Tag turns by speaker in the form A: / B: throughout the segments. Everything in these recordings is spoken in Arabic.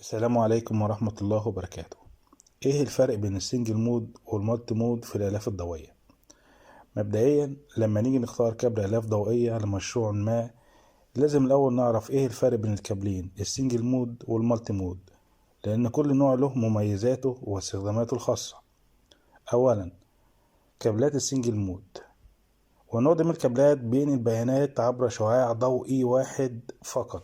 A: السلام عليكم ورحمة الله وبركاته. ايه الفرق بين السنجل مود والمالتي مود في الآلاف الضوئية؟ مبدئيا لما نيجي نختار كابل آلاف ضوئية لمشروع ما، لازم الأول نعرف ايه الفرق بين الكابلين السنجل مود والمالتي مود، لأن كل نوع له مميزاته واستخداماته الخاصة. أولا، كابلات السنجل مود، ونوع ده من الكابلات بين البيانات عبر شعاع ضوئي واحد فقط،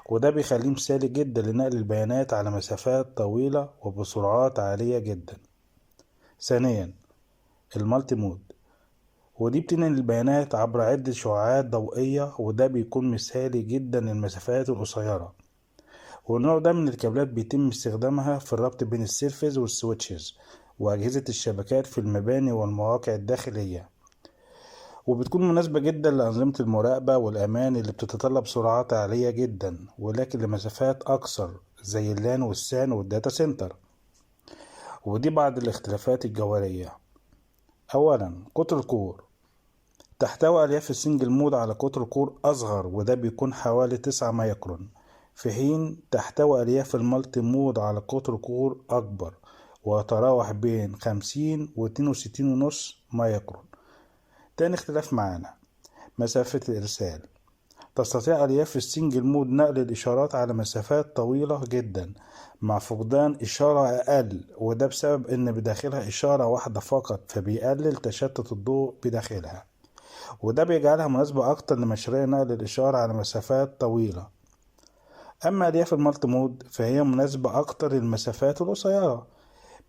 A: وده بيخليه مثالي جدا لنقل البيانات على مسافات طويلة وبسرعات عالية جدا. ثانيا، المالتي مود، ودي بتنقل البيانات عبر عدة شعاعات ضوئية، وده بيكون مثالي جدا للمسافات القصيرة. والنوع ده من الكابلات بيتم استخدامها في الربط بين السيرفز والسويتشز وأجهزة الشبكات في المباني والمواقع الداخلية، وبتكون مناسبة جدا لأنظمة المراقبة والأمان اللي بتتطلب سرعات عالية جدا، ولكن لمسافات أقصر زي اللان والسان والداتا سنتر. ودي بعض الاختلافات الجوهرية. أولا، قطر الكور، تحتوي ألياف السنجل مود على قطر كور أصغر، وده بيكون حوالي 9 مايكرون، في حين تحتوي ألياف المالتي مود على قطر كور أكبر ويتراوح بين 50 و 62.5 مايكرون. تاني اختلاف معانا مسافة الإرسال، تستطيع ألياف السنجل مود نقل الإشارات على مسافات طويلة جدا مع فقدان إشارة أقل، وده بسبب إن بداخلها إشارة واحدة فقط، فبيقلل تشتت الضوء بداخلها، وده بيجعلها مناسبة أكتر لمشاريع نقل الإشارة على مسافات طويلة. أما ألياف المالتي مود فهي مناسبة أكتر للمسافات القصيرة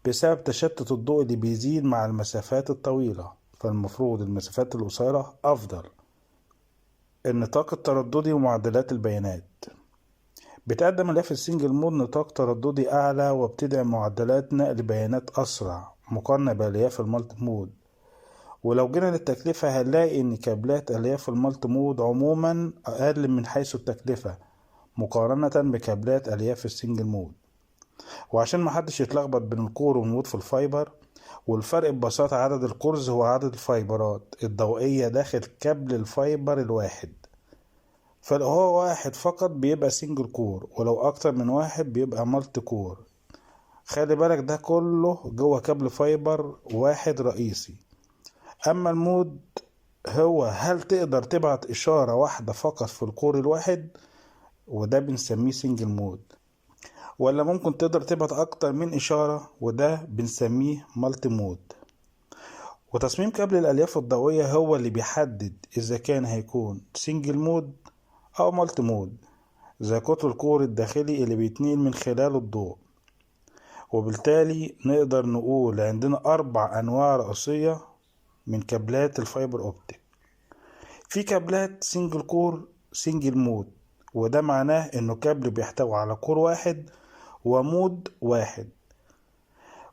A: بسبب تشتت الضوء اللي بيزيد مع المسافات الطويلة، فالمفروض المسافات القصيرة أفضل. النطاق الترددي ومعدلات البيانات، بتقدم ألياف السنجل مود نطاق ترددي أعلى وبتدعم معدلات نقل بيانات أسرع مقارنة بألياف المالتي مود. ولو جينا للتكلفة هنلاقي إن كابلات ألياف المالتي مود عموما أقل من حيث التكلفة مقارنة بكابلات ألياف السنجل مود. وعشان محدش يتلخبط بين الكور والمود في الفايبر، والفرق ببساطة عدد الكورز هو عدد الفايبرات الضوئية داخل كابل الفايبر الواحد. فلو هو واحد فقط بيبقى سنجل كور، ولو أكتر من واحد بيبقى مالتي كور. خلي بالك ده كله جوه كابل فايبر واحد رئيسي. أما المود هو هل تقدر تبعت إشارة واحدة فقط في الكور الواحد، وده بنسميه سنجل مود، ولا ممكن تقدر تبعت أكتر من إشارة، وده بنسميه مالتي مود. وتصميم كابل الألياف الضوئية هو اللي بيحدد إذا كان هيكون سنجل مود أو مالتي مود، زي قطر الكور الداخلي اللي بيتنقل من خلاله الضوء. وبالتالي نقدر نقول عندنا 4 أنواع رئيسية من كابلات الفايبر أوبتيك. في كابلات سنجل كور سنجل مود، وده معناه إنه كابل بيحتوي على كور واحد ومود واحد.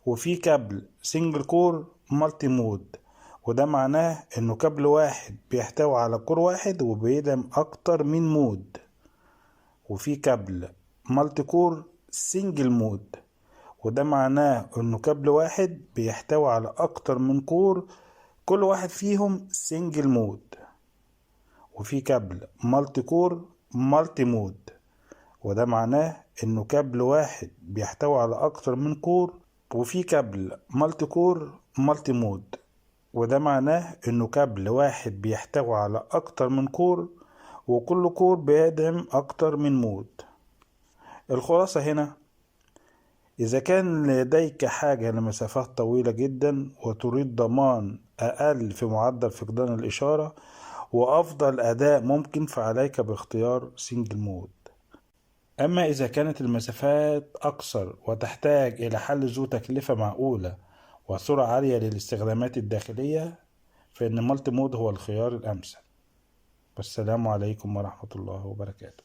A: وفي كابل سنجل كور مالتي مود، وده معناه إنه كابل واحد بيحتوي على كور واحد وبيدعم أكتر من مود. وفي كابل مالتي كور سنجل مود، وده معناه انه كابل واحد بيحتوي على اكتر من كور كل واحد فيهم سنجل مود. وفي كابل مالتي كور مالتي مود، وده معناه انه كابل واحد بيحتوي على اكتر من كور. وفي كابل مالتي كور مالتي مود، وده معناه انه كابل واحد بيحتوي على اكتر من كور وكل كور بيدعم اكتر من مود. الخلاصة هنا، إذا كان لديك حاجة لمسافات طويلة جدا وتريد ضمان أقل في معدل فقدان الإشارة وأفضل أداء ممكن، فعليك باختيار سنجل مود. أما إذا كانت المسافات أقصر وتحتاج إلى حل ذو تكلفة معقولة وسرعة عالية للاستخدامات الداخلية، فإن مالتي مود هو الخيار الأمثل. والسلام عليكم ورحمة الله وبركاته.